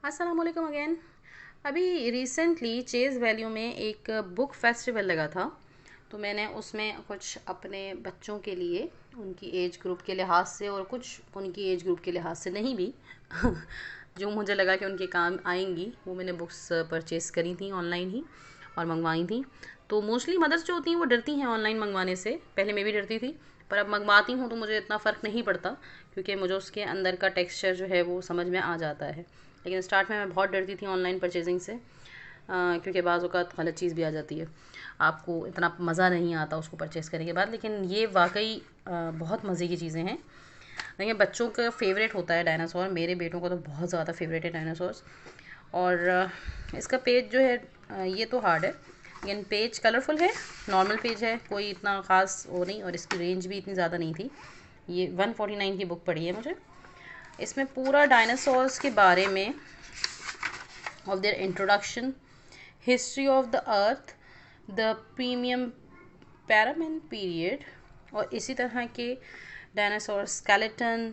अस्सलाम वालेकुम अगेन। अभी रिसेंटली चेज़ वैल्यू में एक बुक फेस्टिवल लगा था, तो मैंने उसमें कुछ अपने बच्चों के लिए उनकी एज ग्रुप के लिहाज से और कुछ उनकी एज ग्रुप के लिहाज से नहीं भी जो मुझे लगा कि उनके काम आएंगी वो मैंने बुक्स परचेज़ करी थी ऑनलाइन ही और मंगवाई थी। तो मोस्टली मदर्स जो होती हैं वो डरती हैं ऑनलाइन मंगवाने से। पहले मैं भी डरती थी, पर अब मंगवाती हूँ तो मुझे इतना फ़र्क नहीं पड़ता, क्योंकि मुझे उसके अंदर का टेक्सचर जो है वो समझ में आ जाता है। लेकिन स्टार्ट में मैं बहुत डरती थी ऑनलाइन परचेजिंग से, क्योंकि बाज़ औक़ात गलत चीज़ भी आ जाती है, आपको इतना मज़ा नहीं आता उसको परचेज़ करने के बाद। लेकिन ये वाकई बहुत मज़े की चीज़ें हैं। देखिए, बच्चों का फेवरेट होता है डायनासोर, मेरे बेटों का तो बहुत ज़्यादा फेवरेट है डायनासोर्स। और इसका पेज जो है ये तो हार्ड है, लेकिन पेज कलरफुल है, नॉर्मल पेज है, कोई इतना ख़ास वो नहीं, और इसकी रेंज भी इतनी ज़्यादा नहीं थी। ये 149 की बुक पड़ी है मुझे। इसमें पूरा डायनासोर्स के बारे में, of their introduction, history of the earth, the premium पैरामिन period, और इसी तरह के dinosaur skeleton,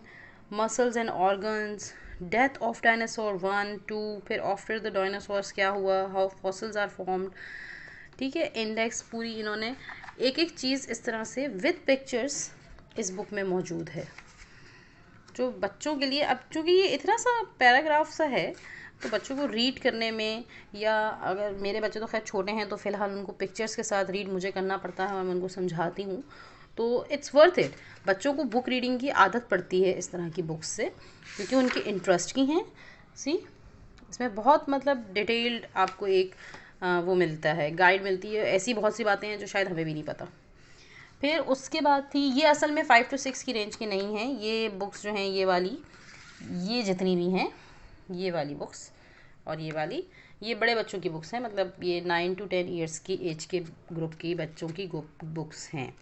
muscles and organs, death of dinosaur 1, 2, फिर आफ्टर द डायनासोर्स क्या हुआ, हाउ फॉसिल्स आर फॉर्म्ड। ठीक है, इंडेक्स पूरी इन्होंने एक एक चीज़ इस तरह से विद पिक्चर्स इस बुक में मौजूद है, जो बच्चों के लिए, अब चूँकि ये इतना सा पैराग्राफ सा है तो बच्चों को रीड करने में, या अगर मेरे बच्चे तो खैर छोटे हैं तो फ़िलहाल उनको पिक्चर्स के साथ रीड मुझे करना पड़ता है और मैं उनको समझाती हूँ, तो इट्स वर्थ इट। बच्चों को बुक रीडिंग की आदत पड़ती है इस तरह की बुक्स से, क्योंकि उनके इंटरेस्ट की हैं। सी, इसमें बहुत मतलब डिटेल्ड आपको एक वो मिलता है, गाइड मिलती है। ऐसी बहुत सी बातें हैं जो शायद हमें भी नहीं पता। फिर उसके बाद थी, ये असल में 5 to 6 की रेंज की नहीं है ये बुक्स जो हैं, ये वाली, ये जितनी भी हैं, ये वाली बुक्स और ये वाली, ये बड़े बच्चों की बुक्स हैं, मतलब ये 9 to 10 ईयर्स की एज के ग्रुप की बच्चों की बुक्स हैं।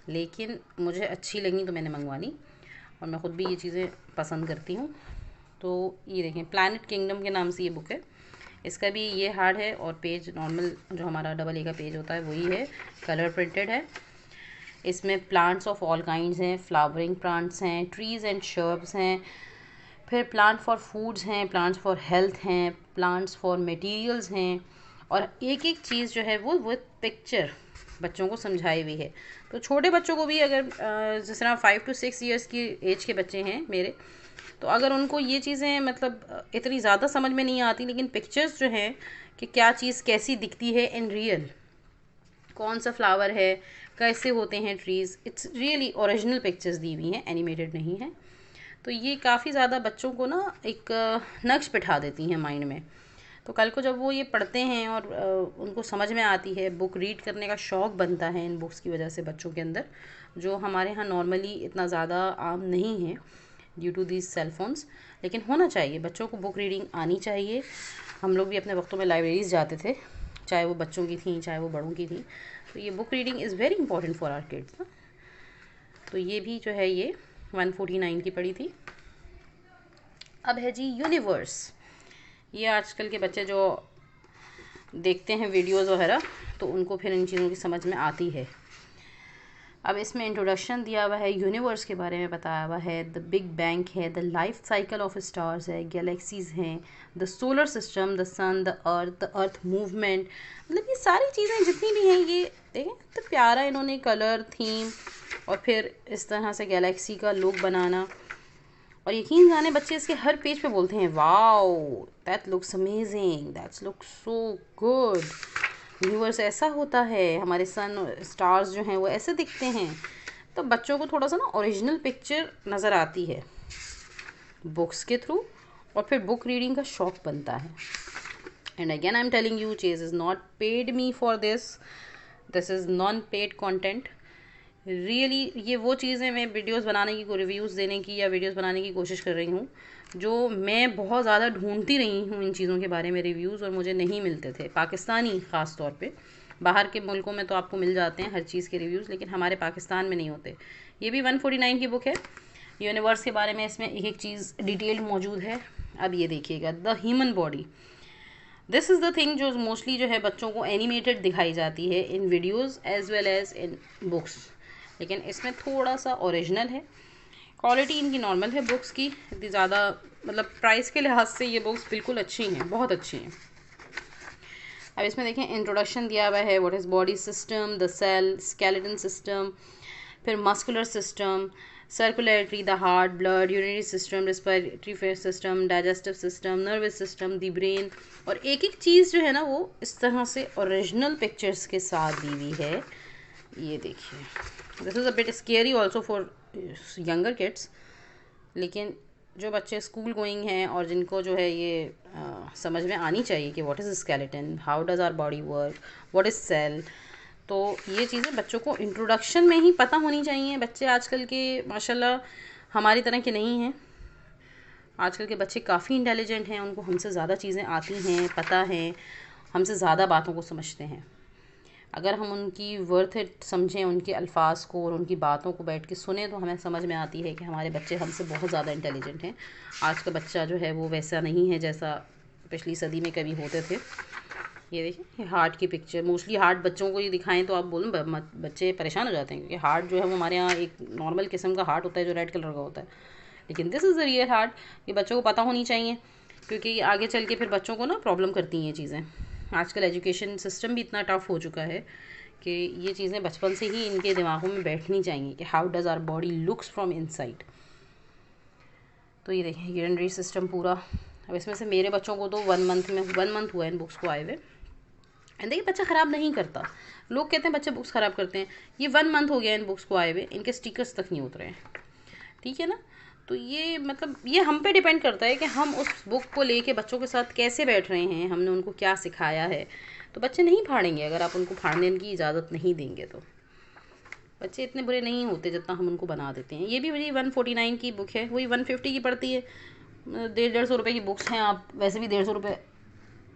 लेकिन मुझे अच्छी लगी तो मैंने मंगवा ली, और मैं ख़ुद भी ये चीज़ें पसंद करती हूँ। तो ये देखें, प्लैनेट किंगडम के नाम से ये बुक है। इसका भी ये हार्ड है, और पेज नॉर्मल जो हमारा AA का पेज होता है वही है, कलर प्रिंटेड है। इसमें प्लांट्स ऑफ ऑल काइंड्स हैं, फ्लावरिंग प्लांट्स हैं, ट्रीज़ एंड शर्ब्स हैं, फिर प्लांट फॉर फूड्स हैं, प्लांट्स फॉर हेल्थ हैं, प्लांट्स फॉर मटेरियल्स हैं, और एक एक चीज़ जो है वो विद पिक्चर बच्चों को समझाई हुई है। तो छोटे बच्चों को भी, अगर जिस तरह 5 to 6 ईयर्स की एज के बच्चे हैं मेरे, तो अगर उनको ये चीज़ें मतलब इतनी ज़्यादा समझ में नहीं आती, लेकिन पिक्चर्स जो हैं कि क्या चीज़ कैसी दिखती है इन रियल, कौन सा फ्लावर है, कैसे होते हैं trees, it's really original pictures दी हुई हैं, एनिमेटेड नहीं है। तो ये काफ़ी ज़्यादा बच्चों को ना एक नक्श बिठा देती हैं माइंड में। तो कल को जब वो ये पढ़ते हैं और उनको समझ में आती है, बुक रीड करने का शौक़ बनता है इन बुक्स की वजह से बच्चों के अंदर, जो हमारे यहाँ नॉर्मली इतना ज़्यादा आम नहीं है due to these cell phones. लेकिन होना चाहिए, बच्चों को बुक रीडिंग आनी चाहिए। हम लोग भी अपने वक्तों में लाइब्रेरीज़ जाते थे, चाहे वो बच्चों की थी चाहे वो बड़ों की थी। तो ये book reading is very important for our kids ना। तो ये भी जो है ये 149 की पड़ी थी। अब है जी यूनिवर्स। ये आजकल के बच्चे जो देखते हैं वीडियोज़ वगैरह, तो उनको फिर इन चीज़ों की समझ में आती है। अब इसमें इंट्रोडक्शन दिया हुआ है, यूनिवर्स के बारे में बताया हुआ है, द बिग बैंग है, the life cycle of stars है, गैलेक्सीज़ हैं, the solar system, the sun, the earth movement, मतलब ये सारी चीज़ें जितनी भी हैं, ये देखें तो प्यारा इन्होंने कलर, थीम, और फिर इस तरह से गैलेक्सी का लुक बनाना। और यकीन जाने बच्चे इसके हर पेज पे बोलते हैं, wow that looks amazing, that's looks so good, universe ऐसा होता है, हमारे सन स्टार्स जो हैं वो ऐसे दिखते हैं। तो बच्चों को थोड़ा सा ना ओरिजिनल पिक्चर नज़र आती है बुक्स के थ्रू, और फिर बुक रीडिंग का शौक़ बनता है। And again I am telling you, chase is not paid me for this is non paid content. Really ये वो चीज़ें मैं वीडियोस बनाने की, रिव्यूज़ देने की या वीडियोस बनाने की कोशिश कर रही हूँ, जो मैं बहुत ज़्यादा ढूंढती रही हूँ इन चीज़ों के बारे में रिव्यूज़, और मुझे नहीं मिलते थे, पाकिस्तानी ख़ास तौर पे। बाहर के मुल्कों में तो आपको मिल जाते हैं हर चीज़ के रिव्यूज़, लेकिन हमारे पाकिस्तान में नहीं होते। ये भी 149 की बुक है। यूनिवर्स के बारे में इसमें एक एक चीज़ डिटेल्ड मौजूद है। अब ये देखिएगा, the human body, this is the thing जो मोस्टली जो है बच्चों को एनिमेटेड दिखाई जाती है in videos as well as in books, लेकिन इसमें थोड़ा सा ओरिजिनल है। क्वालिटी इनकी नॉर्मल है बुक्स की, इतनी ज़्यादा मतलब प्राइस के लिहाज से ये बुक्स बिल्कुल अच्छी हैं, बहुत अच्छी हैं। अब इसमें देखें इंट्रोडक्शन दिया हुआ है, what is body system, the cell, skeleton system, फिर muscular system, circulatory, the heart, blood, urinary system, respiratory system, digestive system, nervous system, the brain. और एक एक चीज़ जो है ना वो इस तरह से ओरिजिनल पिक्चर्स के साथ दी हुई है। ये देखिए, this is a bit scary also for younger kids, लेकिन जो बच्चे स्कूल गोइंग हैं और जिनको जो है ये समझ में आनी चाहिए कि what is skeleton, how does our body work, what is cell, तो ये चीज़ें बच्चों को इंट्रोडक्शन में ही पता होनी चाहिए। बच्चे आजकल के माशाल्लाह हमारी तरह के नहीं हैं, आजकल के बच्चे काफ़ी इंटेलिजेंट हैं, उनको हमसे ज़्यादा चीज़ें आती हैं, पता है, हमसे ज़्यादा बातों को समझते हैं। अगर हम उनकी वर्थ इट समझें, उनके अल्फाज को और उनकी बातों को बैठ के सुने, तो हमें समझ में आती है कि हमारे बच्चे हमसे बहुत ज़्यादा इंटेलिजेंट हैं। आज का बच्चा जो है वो वैसा नहीं है जैसा पिछली सदी में कभी होते थे। ये देखिए, ये हार्ट की पिक्चर, मोस्टली हार्ट बच्चों को ये दिखाएं तो आप बोलूँ बच्चे परेशान हो जाते हैं, क्योंकि हार्ट जो है वो हमारे यहाँ एक नॉर्मल किस्म का हार्ट होता है जो रेड कलर का होता है, लेकिन this is the real heart. ये बच्चों को पता होनी चाहिए, क्योंकि आगे चल के फिर बच्चों को ना प्रॉब्लम करती हैं ये चीज़ें। आजकल एजुकेशन सिस्टम भी इतना टफ हो चुका है कि ये चीज़ें बचपन से ही इनके दिमागों में बैठनी चाहिए कि how does our body looks from inside. तो ये देखें यूरिनरी सिस्टम पूरा। अब इसमें से मेरे बच्चों को तो 1 मंथ हुआ है इन बुक्स को आए हुए। देखिए बच्चा ख़राब नहीं करता, लोग कहते हैं बच्चे बुक्स ख़राब करते हैं, ये 1 मंथ हो गया इन बुक्स को आए हुए, इनके स्टिकर्स तक नहीं उतरे हैं, ठीक है ना। तो ये मतलब ये हम पे डिपेंड करता है कि हम उस बुक को लेके बच्चों के साथ कैसे बैठ रहे हैं, हमने उनको क्या सिखाया है। तो बच्चे नहीं फाड़ेंगे अगर आप उनको फाड़ने की इजाज़त नहीं देंगे। तो बच्चे इतने बुरे नहीं होते जितना हम उनको बना देते हैं। ये भी वही 149 की बुक है, वही 150 की पड़ती है। 150-150 की बुक्स हैं, आप वैसे भी 150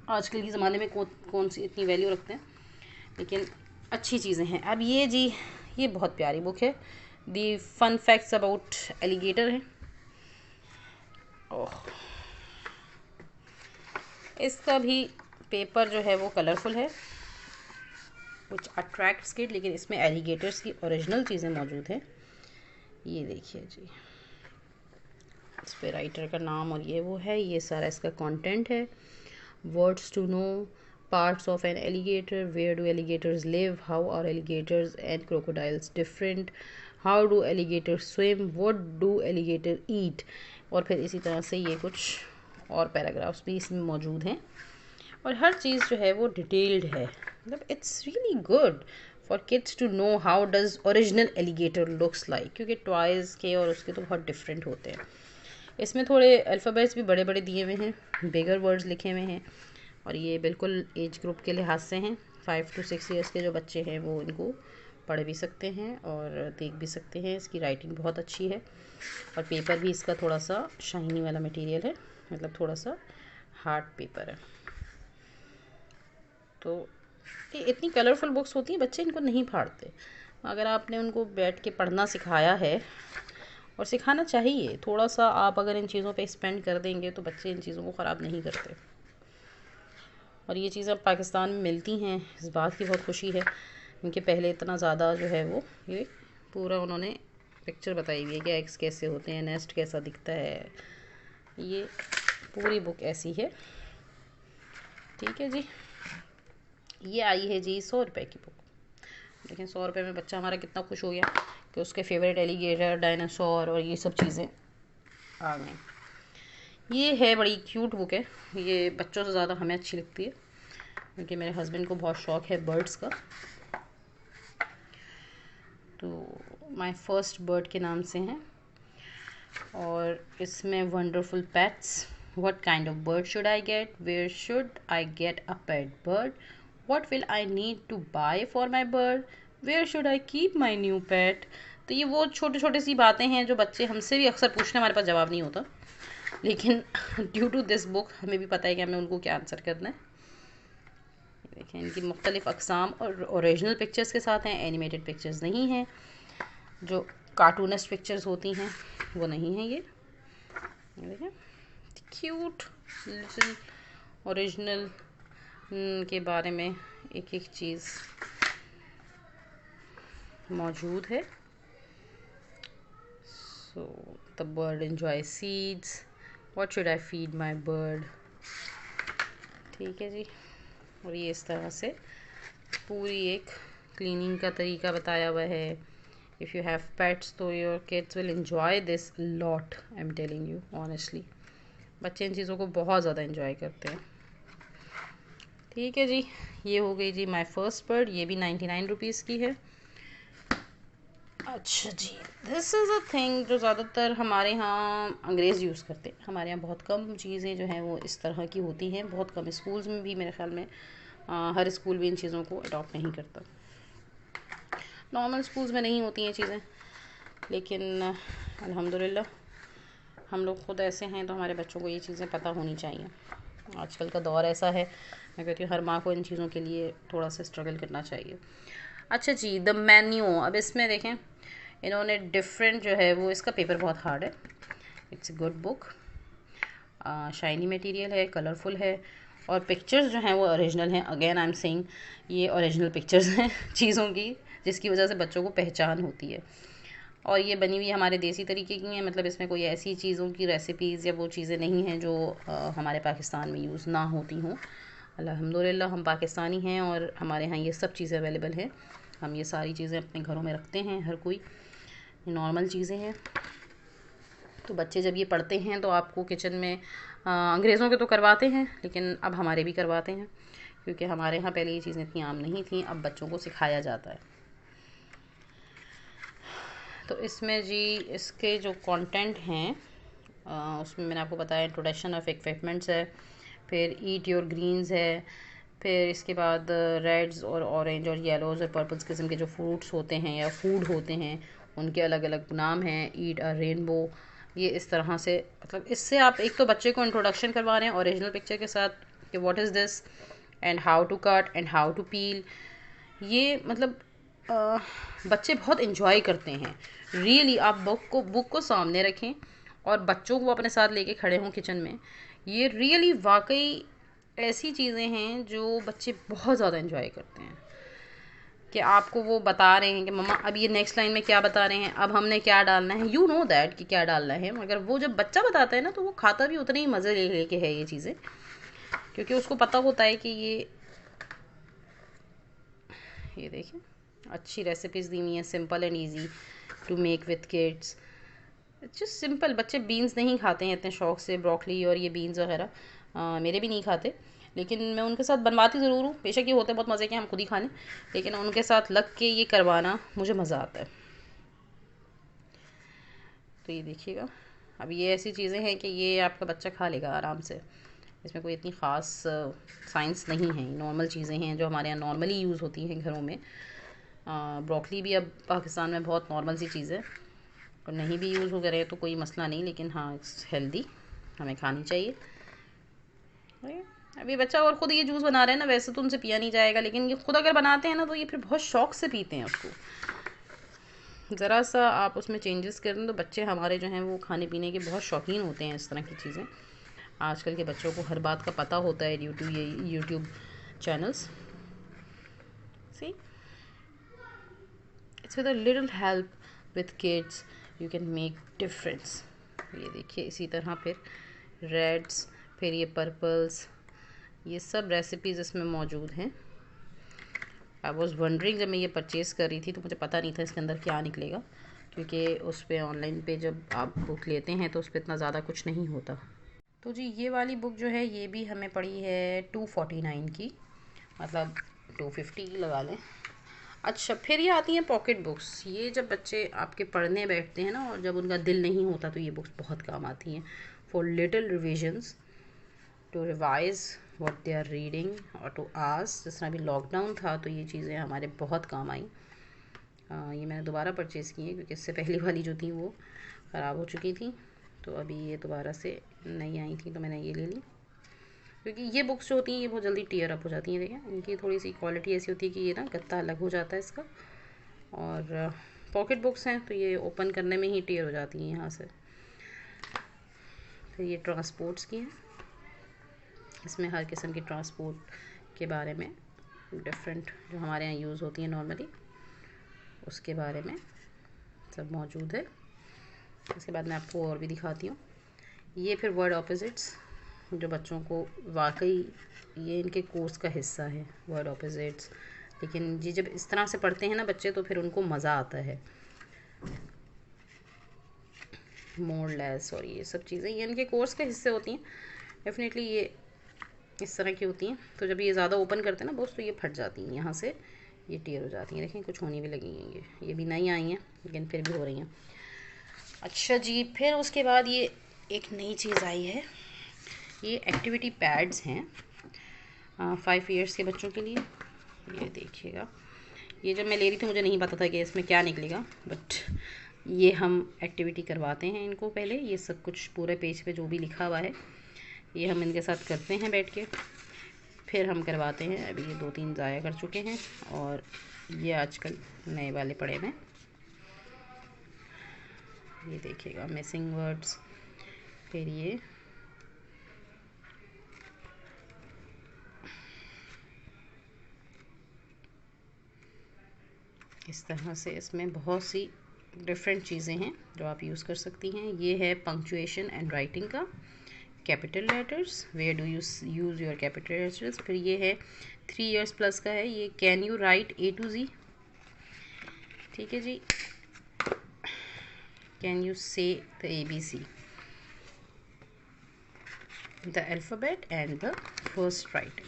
आजकल के ज़माने में कौन सी इतनी वैल्यू रखते हैं, लेकिन अच्छी चीज़ें हैं। अब ये जी, ये बहुत प्यारी बुक है, the fun facts about alligator है। ओह, इसका भी पेपर जो है वो कलरफुल है, कुछ अट्रैक्ट्स किड, लेकिन इसमें एलिगेटर्स की ओरिजिनल चीज़ें मौजूद हैं। ये देखिए जी, इस पे राइटर का नाम और ये वो है, ये सारा इसका कंटेंट है। Words to know, parts of an alligator, where do alligators live, how are alligators and crocodiles different, how do alligators swim, what do alligator eat। और फिर इसी तरह से ये कुछ और पैराग्राफ्स भी इसमें मौजूद हैं, और हर चीज़ जो है वो डिटेल्ड है। मतलब it's really good for kids to know how does original alligator looks like, क्योंकि टॉयज़ के और उसके तो बहुत डिफरेंट होते हैं। इसमें थोड़े अल्फ़ाबेट्स भी बड़े बड़े दिए हुए हैं, बिगर वर्ड्स लिखे हुए हैं, और ये बिल्कुल एज ग्रुप के लिहाज से हैं। 5 to 6 ईयर्स के जो बच्चे हैं वो इनको पढ़ भी सकते हैं और देख भी सकते हैं। इसकी राइटिंग बहुत अच्छी है, और पेपर भी इसका थोड़ा सा शाइनी वाला मटेरियल है, मतलब थोड़ा सा हार्ड पेपर है। तो ये इतनी कलरफुल बुक्स होती हैं, बच्चे इनको नहीं फाड़ते। अगर आपने उनको बैठ के पढ़ना सिखाया है, और सिखाना चाहिए, थोड़ा सा आप अगर इन चीज़ों पे स्पेंड कर देंगे तो बच्चे इन चीज़ों को ख़राब नहीं करते। और ये चीज़ें अब पाकिस्तान में मिलती हैं, इस बात की बहुत खुशी है, क्योंकि पहले इतना ज़्यादा जो है वो ये पूरा उन्होंने पिक्चर बताई हुई है कि एग्स कैसे होते हैं, नेस्ट कैसा दिखता है। ये पूरी बुक ऐसी है, ठीक है जी। ये आई है जी 100 रुपये की बुक। लेकिन 100 रुपये में बच्चा हमारा कितना खुश हो गया कि उसके फेवरेट एलिगेटर, डायनासोर और ये सब चीज़ें आ गई। ये है बड़ी क्यूट बुक है, ये बच्चों से ज़्यादा हमें अच्छी लगती है, क्योंकि मेरे हस्बैंड को बहुत शौक़ है बर्ड्स का। तो माय फर्स्ट बर्ड के नाम से हैं, और इसमें wonderful pets, what kind of bird should I get, where should I get a pet bird, what will I need to buy for my bird, where should I keep my new pet. तो ये वो छोटे छोटे सी बातें हैं जो बच्चे हमसे भी अक्सर पूछने, हमारे पास जवाब नहीं होता, लेकिन ड्यू टू दिस बुक हमें भी पता है कि हमें उनको क्या आंसर करना है। देखें इनकी मुख्तलिफ़ अक़साम और ओरिजिनल पिक्चर्स के साथ हैं, एनिमेटेड पिक्चर्स नहीं हैं, जो कार्टूनिस्ट पिक्चर्स होती हैं वो नहीं है। ये देखें क्यूट लिटिल ओरिजिनल के बारे में एक एक चीज़ मौजूद है। So the bird enjoy seeds. What should I feed my bird? ठीक है जी। और ये इस तरह से पूरी एक क्लीनिंग का तरीका बताया हुआ है। इफ़ यू हैव पेट्स तो your kids will enjoy this lot, I am telling you honestly. बच्चे इन चीज़ों को बहुत ज़्यादा एंजॉय करते हैं। ठीक है जी, ये हो गई जी माय फर्स्ट बर्ड। ये भी 99 रुपीज़ की है। अच्छा जी, दिस इज़ अ थिंग जो ज़्यादातर हमारे यहाँ अंग्रेज़ यूज़ करते हैं। हमारे यहाँ बहुत कम चीज़ें जो हैं वो इस तरह की होती हैं, बहुत कम। स्कूल्स में भी मेरे ख्याल में हर स्कूल भी इन चीज़ों को अडॉप्ट नहीं करता। नॉर्मल स्कूल्स में नहीं होती हैं चीज़ें, लेकिन अल्हम्दुलिल्लाह हम लोग खुद ऐसे हैं तो हमारे बच्चों को ये चीज़ें पता होनी चाहिए। आजकल का दौर ऐसा है, मैं कहती हूँ हर माँ को इन चीज़ों के लिए थोड़ा सा स्ट्रगल करना चाहिए। अच्छा जी, द मेन्यू। अब इसमें देखें इन्होंने डिफरेंट जो है वो, इसका पेपर बहुत हार्ड है। It's a good book, shiny material है, कलरफुल है, और पिक्चर्स जो हैं वो ओरिजिनल हैं। अगेन आई एम सेइंग ये ओरिजिनल पिक्चर्स हैं चीज़ों की, जिसकी वजह से बच्चों को पहचान होती है। और ये बनी हुई हमारे देसी तरीके की हैं, मतलब इसमें कोई ऐसी चीज़ों की रेसिपीज़ या वो चीज़ें नहीं हैं जो हमारे पाकिस्तान में यूज़ ना होती हों। अल्हम्दुलिल्लाह हम पाकिस्तानी हैं और हमारे यहाँ ये सब चीज़ें अवेलेबल हैं। हम ये सारी चीज़ें अपने घरों में रखते हैं, हर कोई। नॉर्मल चीज़ें हैं। तो बच्चे जब ये पढ़ते हैं तो आपको किचन में अंग्रेज़ों के तो करवाते हैं, लेकिन अब हमारे भी करवाते हैं, क्योंकि हमारे यहाँ पहले ये चीज़ें इतनी आम नहीं थी, अब बच्चों को सिखाया जाता है। तो इसमें जी इसके जो कंटेंट हैं उसमें मैंने आपको बताया इंट्रोडक्शन ऑफ इक्विपमेंट्स है, फिर ईट योर ग्रीन्स है, फिर इसके बाद रेड्स और ऑरेंज और येलोज़ और पर्पल्स किस्म के जो फ्रूट्स होते हैं या फूड होते हैं उनके अलग अलग नाम हैं। ईट अ रेनबो, ये इस तरह से, मतलब इससे आप एक तो बच्चे को इंट्रोडक्शन करवा रहे हैं ओरिजिनल पिक्चर के साथ कि what is this and how to cut and how to peel. ये मतलब बच्चे बहुत इन्जॉय करते हैं रियली। आप बुक को सामने रखें और बच्चों को अपने साथ लेके खड़े हों किचन में, ये रियली वाकई ऐसी चीज़ें हैं जो बच्चे बहुत ज़्यादा इन्जॉय करते हैं। कि आपको वो बता रहे हैं कि मम्मा अब ये नेक्स्ट लाइन में क्या बता रहे हैं, अब हमने क्या डालना है, यू नो दैट कि क्या डालना है। मगर वो जब बच्चा बताता है ना तो वो खाता भी उतने ही मज़े ले लेके है ये चीज़ें, क्योंकि उसको पता होता है कि ये देखिए अच्छी रेसिपीज़ दी हुई हैं, simple and easy to make with kids. Just simple. बच्चे बीन्स नहीं खाते हैं इतने शौक से, ब्रोकली और ये बीन्स वगैरह मेरे भी नहीं खाते, लेकिन मैं उनके साथ बनवाती ज़रूर हूँ। बेशक ये होते बहुत मज़े के, हम खुद ही खा लें, लेकिन उनके साथ लग के ये करवाना मुझे मज़ा आता है। तो ये देखिएगा, अब ये ऐसी चीज़ें हैं कि ये आपका बच्चा खा लेगा आराम से। इसमें कोई इतनी ख़ास साइंस नहीं है, नॉर्मल चीज़ें हैं जो हमारे यहाँ नॉर्मली यूज़ होती हैं घरों में। ब्रोकली भी अब पाकिस्तान में बहुत नॉर्मल सी चीज़ है, और नहीं भी यूज़ हो करे तो कोई मसला नहीं, लेकिन हाँ इट्स हेल्दी, हमें खानी चाहिए। अभी बच्चा और ख़ुद ये जूस बना रहे हैं ना, वैसे तो उनसे पिया नहीं जाएगा, लेकिन ये खुद अगर बनाते हैं ना तो ये फिर बहुत शौक़ से पीते हैं उसको। ज़रा सा आप उसमें चेंजेस कर दें तो बच्चे हमारे जो हैं वो खाने पीने के बहुत शौकीन होते हैं। इस तरह की चीज़ें आजकल के बच्चों को हर बात का पता होता है, यूट्यूब चैनल्स सी। It's with a little help with kids you can make difference. ये देखिए इसी तरह फिर रेड्स, फिर ये पर्पल्स, ये सब रेसिपीज़ इसमें मौजूद हैं। आई वॉज वंडरिंग, जब मैं ये परचेज़ कर रही थी तो मुझे पता नहीं था इसके अंदर क्या निकलेगा, क्योंकि उस पर ऑनलाइन पे जब आप बुक लेते हैं तो उस पर इतना ज़्यादा कुछ नहीं होता। तो जी ये वाली बुक जो है ये भी हमें पड़ी है 249 की, मतलब 250 की लगा लें। अच्छा, फिर ये आती हैं पॉकेट बुक्स। ये जब बच्चे आपके पढ़ने बैठते हैं ना और जब उनका दिल नहीं होता तो ये बुक्स बहुत काम आती हैं। For little revisions, to revise what they are reading और टू आस्क। जिस तरह अभी लॉकडाउन था तो ये चीज़ें हमारे बहुत काम आई। ये मैंने दोबारा परचेज़ की है क्योंकि इससे पहली वाली जो थी वो ख़राब हो चुकी थी, तो अभी ये दोबारा से नई आई थी तो मैंने ये ले ली। क्योंकि ये बुक्स जो होती हैं ये बहुत जल्दी टीयर अप हो जाती हैं। देखिए इनकी थोड़ी सी क्वालिटी ऐसी होती है कि ये ना गत्ता अलग हो जाता है इसका, और पॉकेट बुक्स हैं तो ये ओपन करने में ही टीयर हो जाती हैं यहाँ से। फिर ये ट्रांसपोर्ट्स की हैं, इसमें हर किस्म की ट्रांसपोर्ट के बारे में, डिफरेंट जो हमारे यहाँ यूज़ होती हैं नॉर्मली, उसके बारे में सब मौजूद है। उसके बाद मैं आपको और भी दिखाती हूँ। ये फिर वर्ड ऑपोजिट्स जो बच्चों को वाकई ये इनके कोर्स का हिस्सा है, वर्ड ऑपोजिट्स। लेकिन ये जब इस तरह से पढ़ते हैं ना बच्चे तो फिर उनको मज़ा आता है। मोरलेस और ये सब चीज़ें ये इनके कोर्स के हिस्से होती हैं डेफिनेटली। ये इस तरह की होती हैं, तो जब ये ज़्यादा ओपन करते हैं ना बॉक्स तो ये फट जाती हैं, यहाँ से ये टीयर हो जाती हैं। देखें कुछ होनी भी लगी हैं, ये भी नई आई हैं लेकिन फिर भी हो रही हैं। अच्छा जी, फिर उसके बाद ये एक नई चीज़ आई है, ये एक्टिविटी पैड्स हैं 5 ईयर्स के बच्चों के लिए। ये देखिएगा, ये जब मैं ले रही थी मुझे नहीं पता था कि इसमें क्या निकलेगा, बट ये हम एक्टिविटी करवाते हैं इनको पहले। ये सब कुछ पूरे पेज पे जो भी लिखा हुआ है ये हम इनके साथ करते हैं बैठ के, फिर हम करवाते हैं। अभी ये 2-3 ज़ाया कर चुके हैं और ये आजकल नए वाले पड़े हैं। ये देखिएगा मिसिंग वर्ड्स, फिर ये इस तरह से इसमें बहुत सी डिफरेंट चीज़ें हैं जो आप यूज़ कर सकती हैं। ये है पंक्चुएशन एंड राइटिंग का, capital letters, where do you use your capital letters. फिर ये है 3 इयर्स प्लस का है, ये can you write A to Z। ठीक है जी, can you say the ABC, the alphabet and the first writing.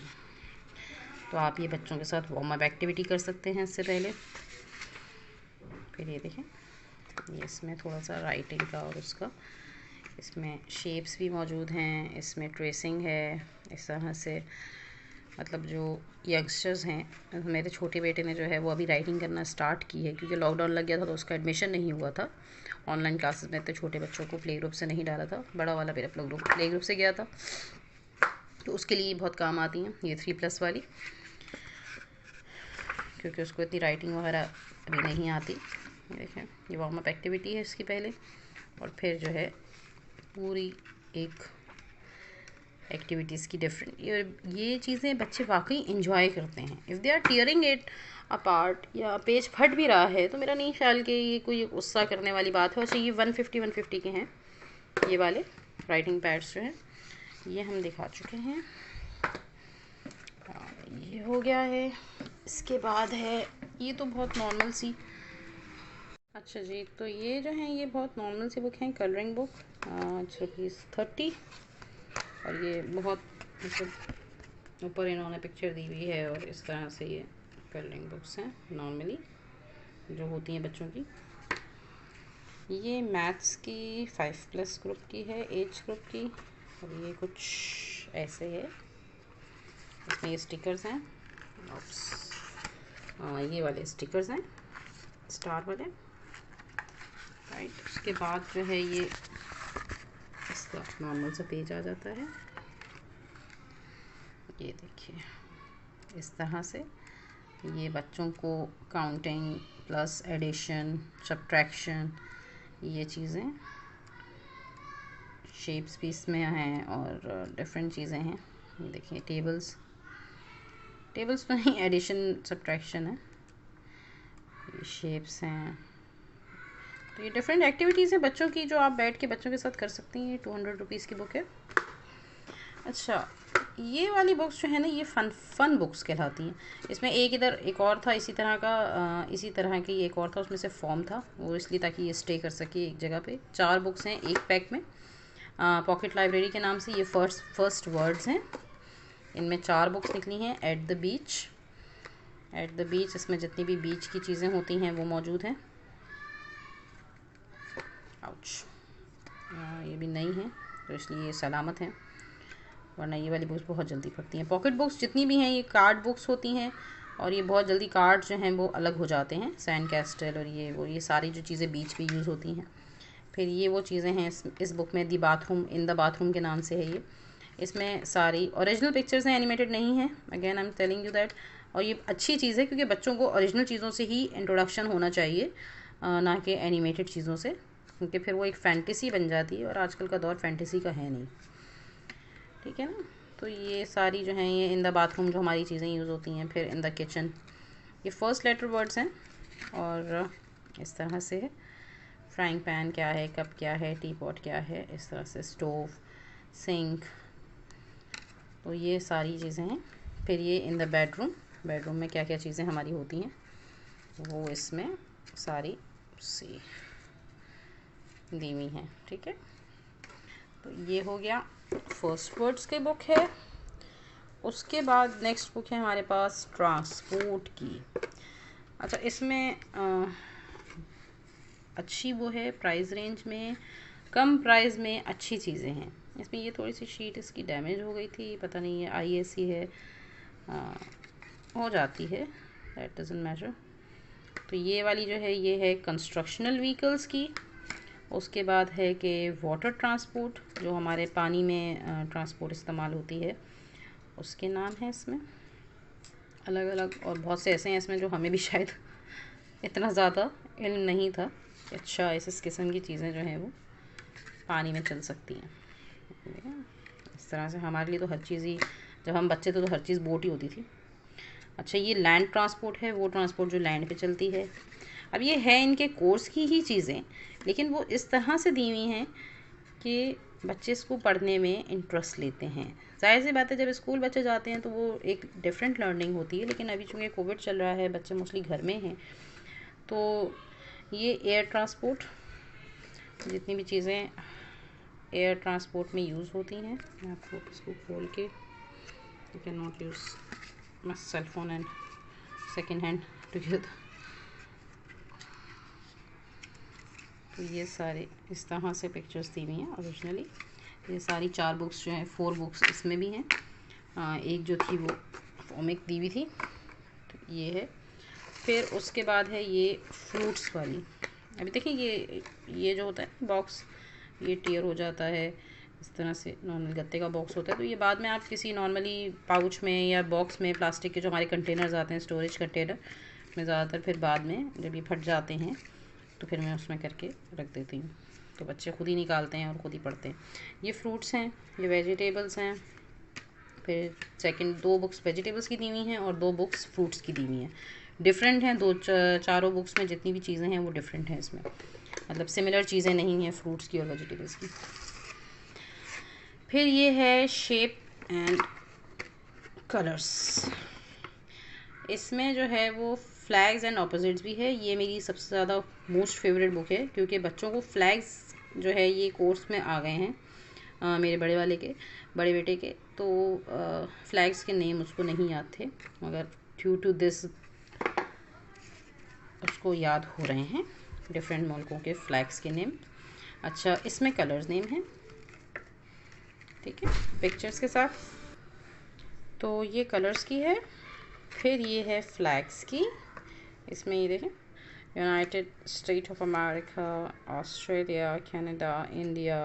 तो आप ये बच्चों के साथ वार्म अप एक्टिविटी कर सकते हैं इससे पहले। फिर ये देखें, ये इसमें थोड़ा सा राइटिंग का और उसका, इसमें शेप्स भी मौजूद हैं, इसमें ट्रेसिंग है। इस तरह से मतलब जो यंगस्टर्स हैं, मेरे छोटे बेटे ने जो है वो अभी राइटिंग करना स्टार्ट की है क्योंकि लॉकडाउन लग गया था तो उसका एडमिशन नहीं हुआ था ऑनलाइन क्लासेस में। तो छोटे बच्चों को प्ले ग्रुप से नहीं डाला था, बड़ा वाला मेरा प्ले ग्रुप से गया था, तो उसके लिए बहुत काम आती हैं ये 3+ वाली, क्योंकि उसको इतनी राइटिंग वगैरह अभी नहीं आती। देखें, ये वार्म अप एक्टिविटी है इसकी पहले, और फिर जो है पूरी एक एक्टिविटीज़ की डिफरेंट। ये चीज़ें बच्चे वाकई इंजॉय करते हैं। If they are tearing it apart या पेज फट भी रहा है तो मेरा नहीं ख्याल कि ये कोई गुस्सा करने वाली बात है। अच्छा, ये 150 के हैं ये वाले राइटिंग पैड्स जो हैं, ये हम दिखा चुके हैं। ये हो गया है। इसके बाद है ये तो बहुत नॉर्मल सी, अच्छा जी, तो ये जो हैं ये बहुत नॉर्मल सी बुक हैं, कलरिंग बुक, ₹30। और ये बहुत मतलब ऊपर इन्होंने पिक्चर दी हुई है और इस तरह से ये कलरिंग बुक्स हैं नॉर्मली जो होती हैं बच्चों की। ये मैथ्स की 5+ ग्रुप की है, एज ग्रुप की, और ये कुछ ऐसे है। इसमें ये स्टिकर्स हैं, ये वाले स्टिकर्स हैं स्टार वाले, राइट। उसके बाद जो है ये इसका नॉर्मल सा पेज आ जाता है। ये देखिए इस तरह से ये बच्चों को काउंटिंग प्लस एडिशन सब्ट्रैक्शन ये चीज़ें, शेप्स भी इसमें हैं और डिफरेंट चीज़ें हैं। ये देखिए टेबल्स तो नहीं, एडिशन सब्ट्रैक्शन है, ये शेप्स हैं। तो ये डिफरेंट एक्टिविटीज़ हैं बच्चों की जो आप बैठ के बच्चों के साथ कर सकती हैं। 200 रुपीज़ की बुक है। अच्छा, ये वाली बुक्स जो है ना ये फ़न बुक्स कहलाती हैं। इसमें एक और था इसी तरह की एक और था, उसमें से फॉर्म था वो इसलिए ताकि ये स्टे कर सके एक जगह पे। 4 बुक्स हैं एक पैक में, पॉकेट लाइब्रेरी के नाम से। ये फर्स्ट वर्ड्स हैं, इनमें 4 बुक्स निकली हैं। एट द बीच, इसमें जितनी भी बीच की चीज़ें होती हैं वो मौजूद हैं। आउच, ये भी नई हैं तो इसलिए ये सलामत हैं, वरना ये वाली बुक्स बहुत जल्दी फटती हैं। पॉकेट बुक्स जितनी भी हैं ये कार्ड बुक्स होती हैं और ये बहुत जल्दी कार्ड जो हैं वो अलग हो जाते हैं, सैंड कैस्टल और ये सारी जो चीज़ें बीच पे यूज़ होती हैं। फिर ये वो चीज़ें हैं इस बुक में, दी बाथरूम, इन द बाथरूम के नाम से है ये। इसमें सारी ओरिजिनल पिक्चर्स हैं, एनिमेटेड नहीं है, again I am telling you that. और ये अच्छी चीज़ है क्योंकि बच्चों को ओरिजिनल चीज़ों से ही इंट्रोडक्शन होना चाहिए, ना कि एनिमेटेड चीज़ों से, क्योंकि फिर वो एक फ़ैंटेसी बन जाती है और आजकल का दौर फैंटेसी का है नहीं, ठीक है ना। तो ये सारी जो हैं ये इन द बाथरूम जो हमारी चीज़ें यूज़ होती हैं। फिर इन द किचन, ये फर्स्ट लेटर वर्ड्स हैं और इस तरह से है। फ्राइंग पैन क्या है, कप क्या है, टी पॉट क्या है, इस तरह से स्टोव, सिंक, तो ये सारी चीज़ें हैं। फिर ये इन द बेडरूम में क्या क्या चीज़ें हमारी होती हैं वो इसमें सारी सी दी हुई हैं। ठीक है, तो ये हो गया फर्स्ट वर्ड्स की बुक है। उसके बाद नेक्स्ट बुक है हमारे पास ट्रांसपोर्ट की। अच्छा, इसमें अच्छी वो है, प्राइस रेंज में कम प्राइस में अच्छी चीज़ें हैं। इसमें ये थोड़ी सी शीट इसकी डैमेज हो गई थी, पता नहीं है IAC है, हो जाती है, दैट डजंट मैटर। तो ये वाली जो है ये है कंस्ट्रक्शनल व्हीकल्स की। उसके बाद है कि वाटर ट्रांसपोर्ट, जो हमारे पानी में ट्रांसपोर्ट इस्तेमाल होती है, उसके नाम है इसमें अलग अलग, और बहुत से ऐसे हैं इसमें जो हमें भी शायद इतना ज़्यादा इल्म नहीं था। अच्छा, इस किस्म की चीज़ें जो हैं वो पानी में चल सकती हैं। इस तरह से हमारे लिए तो हर चीज़ ही, जब हम बच्चे थे तो हर चीज़ बोट ही होती थी। अच्छा, ये लैंड ट्रांसपोर्ट है, वो ट्रांसपोर्ट जो लैंड पे चलती है। अब ये है इनके कोर्स की ही चीज़ें, लेकिन वो इस तरह से दी हुई हैं कि बच्चे इसको पढ़ने में इंटरेस्ट लेते हैं। ज़ाहिर सी बात है, जब स्कूल बच्चे जाते हैं तो वो एक डिफरेंट लर्निंग होती है, लेकिन अभी चूँकि कोविड चल रहा है, बच्चे मोस्टली घर में हैं, तो ये एयर ट्रांसपोर्ट, जितनी भी चीज़ें एयर ट्रांसपोर्ट में यूज़ होती हैं, मैं आपको इसको खोल के, you can not use my cell phone and second hand together. तो ये सारे इस तरह से पिक्चर्स दी हुई हैं ओरिजिनली। ये सारी 4 बुक्स जो हैं, 4 बुक्स इसमें भी हैं, एक जो थी वो फॉमिक दी हुई थी, तो ये है। फिर उसके बाद है ये फ्रूट्स वाली। अभी देखिए ये जो होता है बॉक्स, ये टेयर हो जाता है, इस तरह से नॉर्मल गत्ते का बॉक्स होता है, तो ये बाद में आप किसी नॉर्मली पाउच में या बॉक्स में, प्लास्टिक के जो हमारे कंटेनर्स आते हैं, स्टोरेज कंटेनर में, ज़्यादातर फिर बाद में जब ये फट जाते हैं तो फिर मैं उसमें करके रख देती हूँ, तो बच्चे खुद ही निकालते हैं और ख़ुद ही पढ़ते हैं। ये फ्रूट्स हैं, ये वेजिटेबल्स हैं। फिर सेकंड 2 बुक्स वेजिटेबल्स की दी हुई हैं और 2 बुक्स फ्रूट्स की दी हुई हैं। डिफरेंट हैं, चारों बुक्स में जितनी भी चीज़ें हैं वो डिफरेंट हैं इसमें, मतलब सिमिलर चीज़ें नहीं हैं फ्रूट्स की और वेजिटेबल्स की। फिर ये है शेप एंड कलर्स। इसमें जो है वो फ्लैग्स एंड ऑपोजिट्स भी है। ये मेरी सबसे ज़्यादा मोस्ट फेवरेट बुक है, क्योंकि बच्चों को फ्लैग्स जो है ये कोर्स में आ गए हैं, मेरे बड़े बेटे के, तो फ्लैग्स के नेम उसको नहीं याद थे, मगर ड्यू टू दिस उसको याद हो रहे हैं डिफरेंट मुल्कों के फ्लैग्स के नेम। अच्छा, इसमें कलर्स नेम हैं, ठीक है, पिक्चर्स के साथ। तो ये कलर्स की है। फिर ये है फ्लैग्स की। इसमें ये देखें, United state of America, Australia, Canada, India,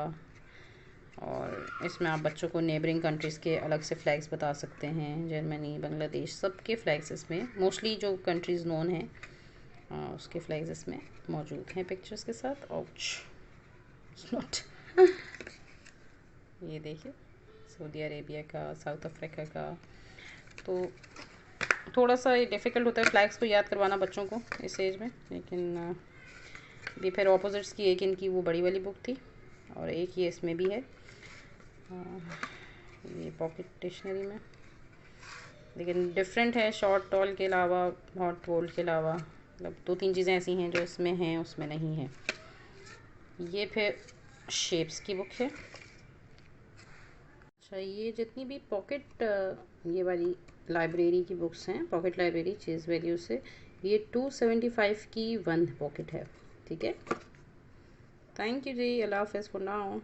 और इसमें आप बच्चों को नेबरिंग कंट्रीज़ के अलग से फ्लैग्स बता सकते हैं, जर्मनी, बांग्लादेश, सबके फ्लैग्स इसमें, मोस्टली जो कंट्रीज़ नोन हैं उसके फ्लैग्स इसमें मौजूद हैं पिक्चर्स के साथ। नॉट ये देखिए, सऊदी अरेबिया का, साउथ अफ्रीका का। तो थोड़ा सा ये डिफ़िकल्ट होता है फ्लैग्स को याद करवाना बच्चों को इस एज में, लेकिन ये फिर ऑपोजिट्स की एक इनकी वो बड़ी वाली बुक थी, और एक ये इसमें भी है, ये पॉकेट स्टेशनरी में, लेकिन डिफरेंट है, शॉर्ट टॉल के अलावा, हॉट बोल्ड के अलावा, मतलब 2-3 चीज़ें ऐसी हैं जो इसमें हैं उसमें नहीं है। ये फिर शेप्स की बुक है। अच्छा, ये जितनी भी पॉकेट ये वाली लाइब्रेरी की बुक्स हैं, पॉकेट लाइब्रेरी चेज़ वैल्यू से, ये 275 की 1 पॉकेट है, ठीक है। थैंक यू जी, अल्लाह हाफ़िज़ फॉर नाउ।